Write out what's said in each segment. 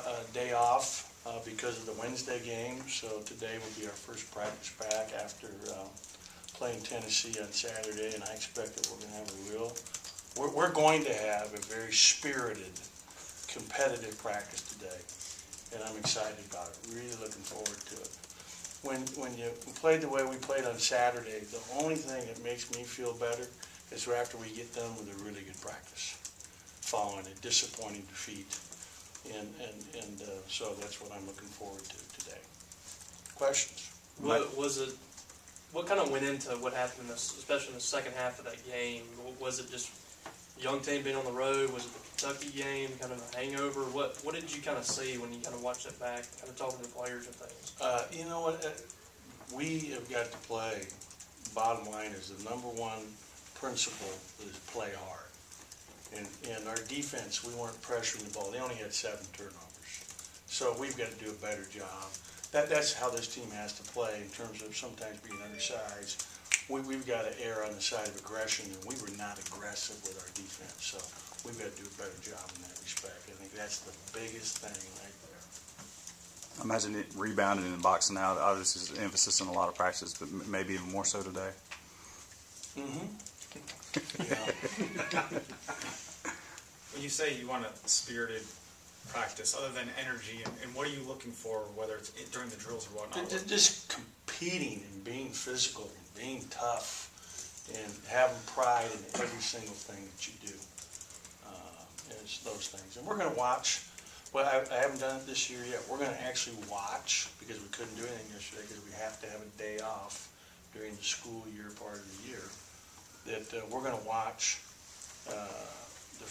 a day off because of the Wednesday game, so today will be our first practice back after playing Tennessee on Saturday, and I expect that we're going to have a very spirited, competitive practice today, and I'm excited about it. Really looking forward to it. When you played the way we played on Saturday, the only thing that makes me feel better is after we get done with a really good practice, following a disappointing defeat, and so that's what I'm looking forward to today. Questions? What kind of went into what happened, especially in the second half of that game? Was it just a young team being on the road? Was it the Kentucky game, kind of a hangover? What did you kind of see when you kind of watched it back, kind of talking to the players and things? You know what? We have got to play. Bottom line is the number one principle is play hard. And our defense, we weren't pressuring the ball. They only had 7 turnovers. So we've got to do a better job. That's how this team has to play in terms of sometimes being undersized. We've got to err on the side of aggression, and we were not aggressive with our defense. So we've got to do a better job in that respect. I think that's the biggest thing right there. I imagine it rebounding and boxing out, obviously, is emphasis in a lot of practices, but maybe even more so today. Mm-hmm. Yeah. When you say you want a spirited practice, other than energy, and what are you looking for, whether it's during the drills or whatnot? Just competing and being physical and being tough and having pride in every single thing that you do. It's those things. And we're going to watch. Well, I haven't done it this year yet. We're going to actually watch, because we couldn't do anything yesterday because we have to have a day off during the school year part of the year, that we're going to watch the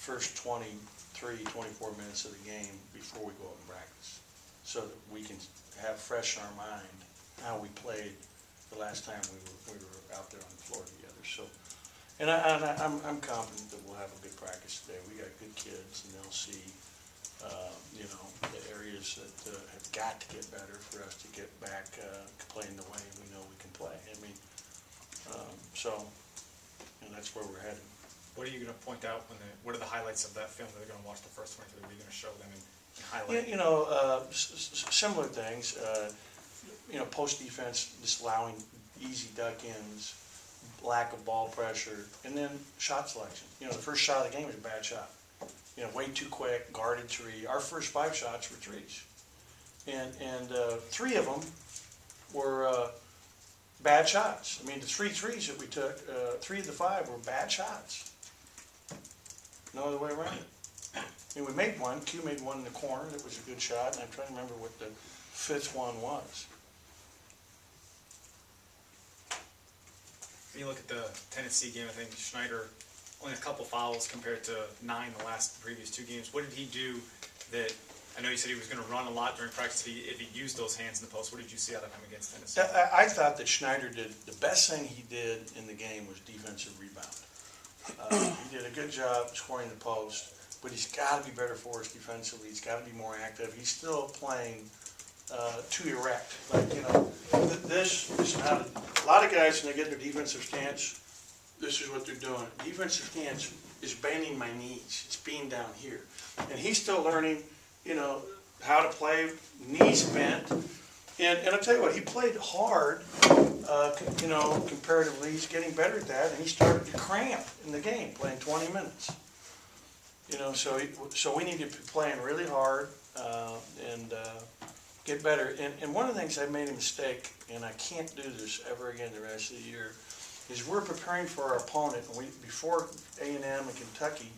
first 23, 24 minutes of the game before we go out and practice, so that we can have fresh in our mind how we played the last time we were out there on the floor together. So, and I'm confident that we'll have a good practice today. We got good kids, and they'll see, the areas that have got to get better for us to get back playing the way we know we can play. I mean, that's where we're headed. What are you going to point out what are the highlights of that film that they're going to watch the first 23? What are you going to show them and highlight? Similar things. Post defense, just allowing easy duck-ins, lack of ball pressure, and then shot selection. The first shot of the game was a bad shot. Way too quick, guarded 3. Our first 5 shots were 3s. And 3 of them were bad shots. I mean, the 3 threes that we took, 3 of the 5 were bad shots. No other way around it. I mean, we made one. Q made one in the corner that was a good shot, and I'm trying to remember what the 5th one was. When you look at the Tennessee game, I think Schneider only a couple fouls compared to 9 the previous 2 games. What did he do that, I know you said he was going to run a lot during practice, if he used those hands in the post, what did you see out of him against Tennessee? I thought that Schneider did, the best thing he did in the game was defensive rebound. He did a good job scoring the post, but he's got to be better for us defensively. He's got to be more active. He's still playing too erect. This is not a lot of guys, when they get their defensive stance, this is what they're doing. Defensive stance is bending my knees. It's being down here. And he's still learning, how to play knees bent. And I'll tell you what, he played hard, comparatively. He's getting better at that, and he started to cramp in the game, playing 20 minutes. So we need to be playing really hard and get better. And one of the things I made a mistake, and I can't do this ever again the rest of the year, is we're preparing for our opponent. And before A&M and Kentucky,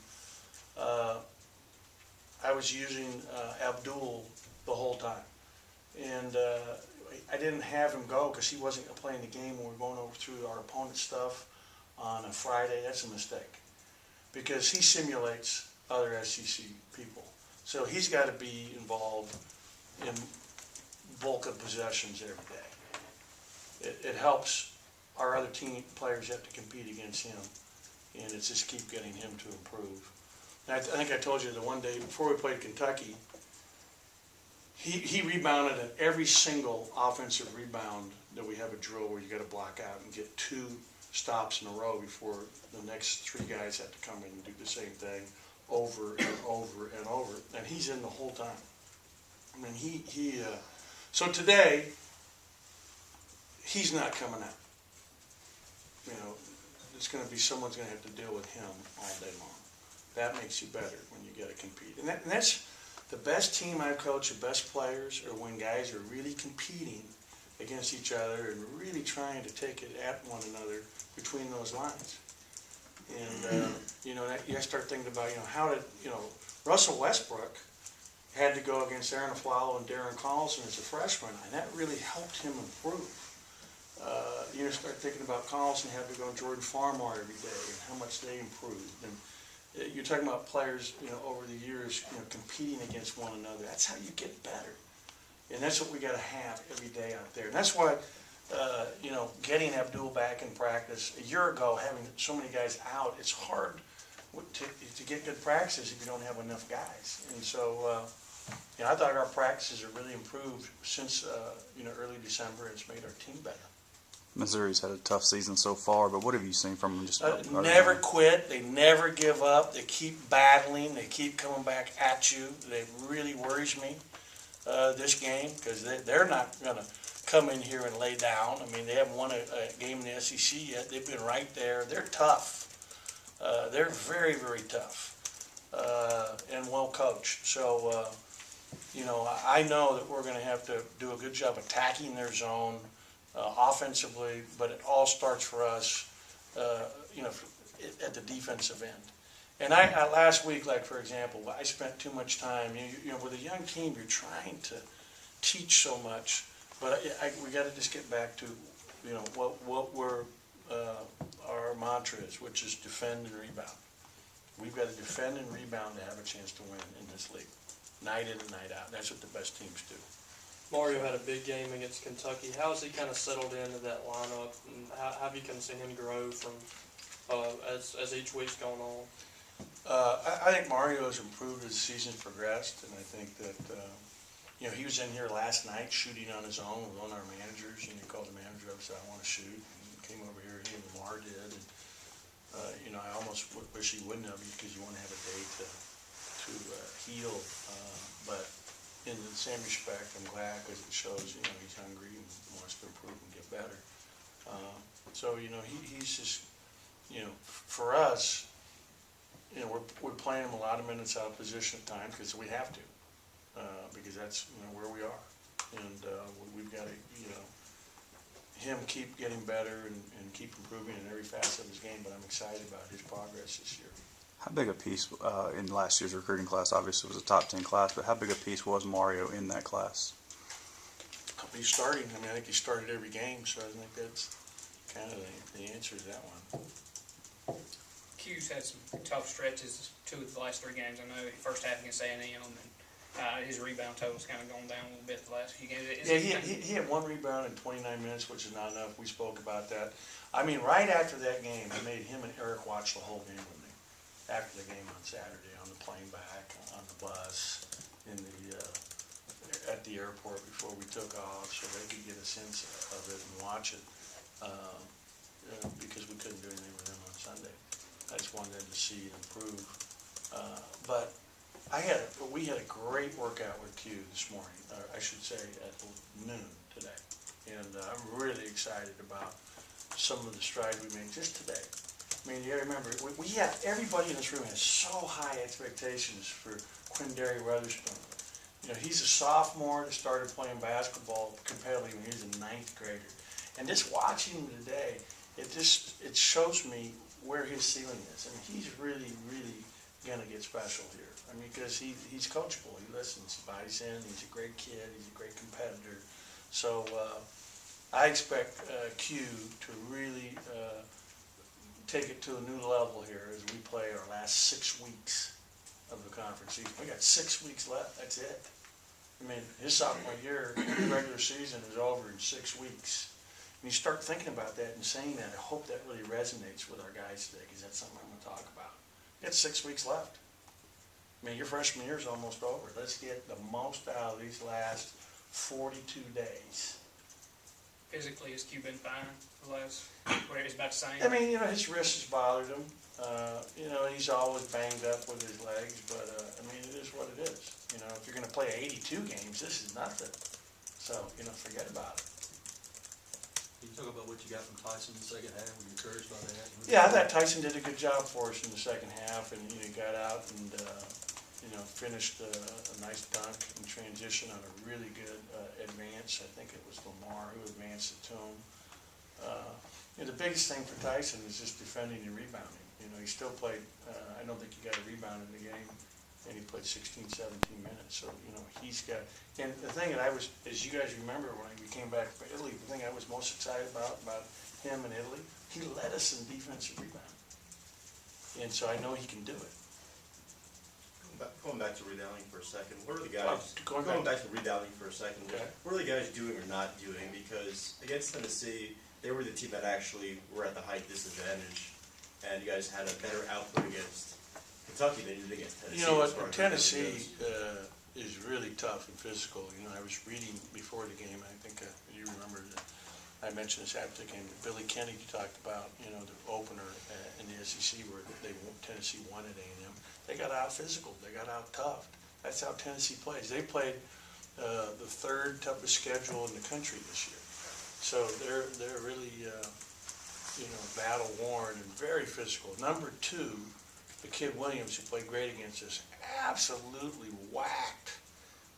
I was using Abdul the whole time. And I didn't have him go because he wasn't playing the game when we were going over through our opponent's stuff on a Friday. That's a mistake, because he simulates other SEC people. So he's got to be involved in bulk of possessions every day. It helps our other team players have to compete against him, and it's just keep getting him to improve. And I think I told you the one day before we played Kentucky, he rebounded at every single offensive rebound that we have a drill where you got to block out and get 2 stops in a row before the next 3 guys have to come in and do the same thing over and over and over. And he's in the whole time. I mean, so today, he's not coming out. You know, it's going to be someone's going to have to deal with him all day long. That makes you better when you got to compete. And that's the best team I've coached, the best players, are when guys are really competing against each other and really trying to take it at one another between those lines. And, you know, you start thinking about, how did, Russell Westbrook had to go against Aaron Aflalo and Darren Collison as a freshman, and that really helped him improve. You start thinking about Collison had to go Jordan Farmar every day and how much they improved. And you're talking about players, over the years, competing against one another. That's how you get better. And that's what we got to have every day out there. And that's why, getting Abdul back in practice a year ago, having so many guys out, it's hard to get good practices if you don't have enough guys. And so, I thought our practices have really improved since, early December. It's made our team better. Missouri's had a tough season so far, but what have you seen from them? Just Never quit. They never give up. They keep battling. They keep coming back at you. It really worries me, this game, because they're not going to come in here and lay down. I mean, they haven't won a game in the SEC yet. They've been right there. They're tough. They're very, very tough and well coached. So, I know that we're going to have to do a good job attacking their zone offensively, but it all starts for us, at the defensive end. And I last week, like for example, I spent too much time. With a young team, you're trying to teach so much, but we got to just get back to, what we're our mantra is, which is defend and rebound. We've got to defend and rebound to have a chance to win in this league, night in and night out. That's what the best teams do. Mario had a big game against Kentucky. How has he kind of settled into that lineup, and how have you kind of seen him grow from as each week's gone on? I think Mario has improved as the season's progressed, and I think that he was in here last night shooting on his own with one of our managers, and he called the manager up and said, "I want to shoot." And he came over here, he and Lamar did, and I almost wish he wouldn't have, because you want to have a day to heal, but in the same respect, I'm glad, because it shows, he's hungry and wants to improve and get better. So, he's just, for us, we're playing him a lot of minutes out of position at times, because we have to, because that's, where we are. And we've got to, him keep getting better and keep improving in every facet of his game, but I'm excited about his progress this year. How big a piece in last year's recruiting class? Obviously, it was a top 10 class, but how big a piece was Mario in that class? He's starting. I think he started every game, so I think that's kind of the answer to that one. Q's had some tough stretches, 2 of the last 3 games. I know the first half against A&M, and his rebound total's kind of gone down a little bit the last few games. He had 1 rebound in 29 minutes, which is not enough. We spoke about that. I mean, right after that game, I made him and Eric watch the whole game with me. After the game on Saturday, on the plane back, on the bus, at the airport before we took off, so they could get a sense of it and watch it, because we couldn't do anything with him on Sunday. I just wanted them to see it improve. But we had a great workout with Q this morning, or I should say at noon today, and I'm really excited about some of the strides we made just today. I mean, you gotta remember, we have, everybody in this room has so high expectations for Quindary Weatherspoon. He's a sophomore that started playing basketball competitively when he was a 9th grader. And just watching him today, it shows me where his ceiling is. I mean, he's really, really gonna get special here. I mean, because he's coachable, he listens, he buys in, he's a great kid, he's a great competitor. So, I expect Q to really take it to a new level here as we play our last 6 weeks of the conference season. We got 6 weeks left, that's it. I mean, his sophomore year, the regular season is over in 6 weeks. And you start thinking about that and saying that, I hope that really resonates with our guys today, because that's something I'm going to talk about. We got 6 weeks left. I mean, your freshman year is almost over. Let's get the most out of these last 42 days. Physically, has Q been fine the last, what he's about to say? I mean, his wrist has bothered him. He's always banged up with his legs, but, I mean, it is what it is. You know, if you're gonna play 82 games, this is nothing. So, you know, forget about it. Can you talk about what you got from Tyson in the second half? Were you encouraged by that? Yeah, I thought Tyson did a good job for us in the second half, and, you know, got out and, you know, finished a nice dunk in transition on a really good advance. I think it was Lamar who advanced it to him. You know, the biggest thing for Tyson is just defending and rebounding. You know, he still played, I don't think he got a rebound in the game, and he played 16, 17 minutes. So, you know, he's got, and the thing that I was, as you guys remember when we came back from Italy, the thing I was most excited about him in Italy, he led us in defensive rebound. And so I know he can do it. Going back to rebounding for a second, what are the Oh, guys, going going back- back to rebounding for a second, Okay. what are the guys doing or not doing? Because against Tennessee, they were the team that actually were at the height disadvantage, and you guys had a better output against Kentucky than you did against Tennessee. You know as what, far as Tennessee rebounding is really tough and physical. You know, I was reading before the game, I think you remember that I mentioned this after the game, Billy Kennedy talked about, you know, the opener in the SEC where Tennessee won at A&M. They got out physical, they got out tough. That's how Tennessee plays. They played the third toughest schedule in the country this year. So they're really, you know, battle worn and very physical. Number two, the kid Williams, who played great against us, absolutely whacked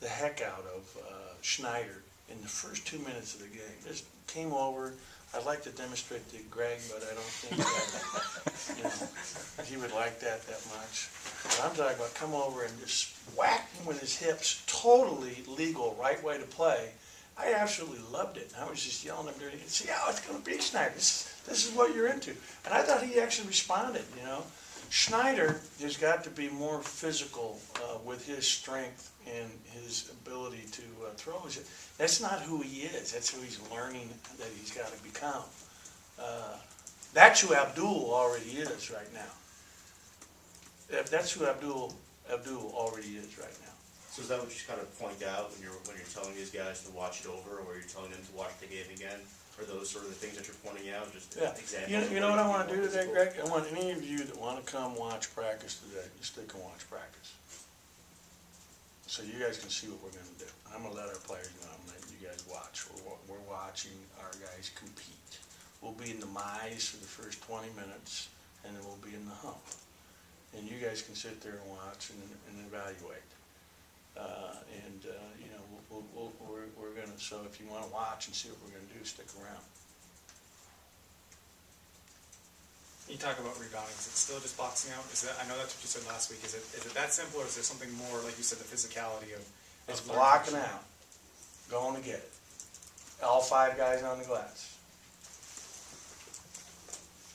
the heck out of Schneider in the first 2 minutes of the game. Just came over. I'd like to demonstrate to Greg, but I don't think that, you know, he would like that much. But I'm talking about come over and just whack him with his hips. Totally legal, right way to play. I absolutely loved it. And I was just yelling at him, see how it's going to be, Schneider. This is what you're into. And I thought he actually responded, you know. Schneider has got to be more physical with his strength and his ability to throw. That's not who he is. That's who he's learning that he's got to become. That's who Abdul already is right now. That's who Abdul already is right now. So is that what you kind of point out when you're telling these guys to watch it over, or you're telling them to watch the game again? Are those sort of the things that you're pointing out? Just Yeah. examples. You know what I want to do today, Greg? I want any of you that want to come watch practice today, just stick and watch practice. So you guys can see what we're going to do. I'm going to let our players know. I'm letting you guys watch. We're watching our guys compete. We'll be in the mize for the first 20 minutes, and then we'll be in the hump. And you guys can sit there and watch and evaluate. You know, we're going to, so if you want to watch and see what we're going to do, stick around. You talk about rebounding. Is it still just boxing out? Is that, I know that's what you said last week. Is it that simple, or is there something more, like you said, the physicality of It's learning blocking to shoot? out, going to get it. All 5 guys on the glass.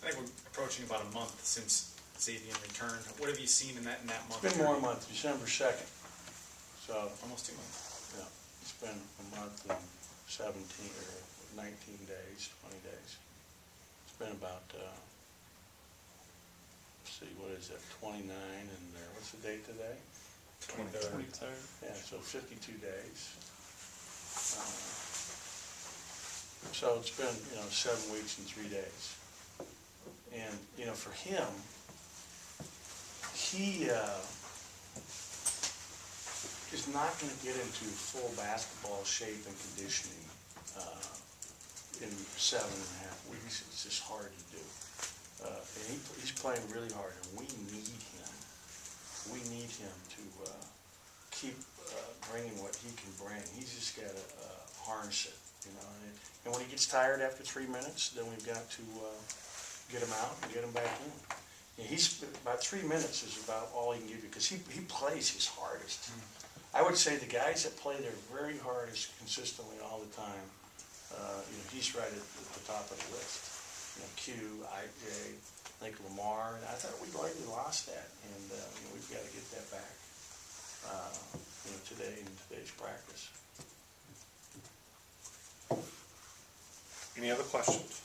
I think we're approaching about a month since Xavier returned. What have you seen in that month? It's been more a month, December 2nd. So, Almost 2 months. yeah, it's been a month and 17 or 19 days, 20 days. It's been about, let's see, what is it, 29 and what's the date today? 23rd. Yeah, so 52 days. So it's been, you know, 7 weeks and 3 days. And, you know, for him, he is not going to get into full basketball shape and conditioning in 7.5 weeks. It's just hard to do. And he's playing really hard, and we need him. We need him to keep bringing what he can bring. He's just got to harness it, you know. And when he gets tired after 3 minutes, then we've got to get him out and get him back in. And he's about 3 minutes is about all he can give you because he plays his hardest. I would say the guys that play their very hardest consistently all the time, you know, he's right at the top of the list. You know, Q, IJ, I think Lamar, and I thought we lightly lost that, and you know, we've got to get that back. You know, today in today's practice. Any other questions?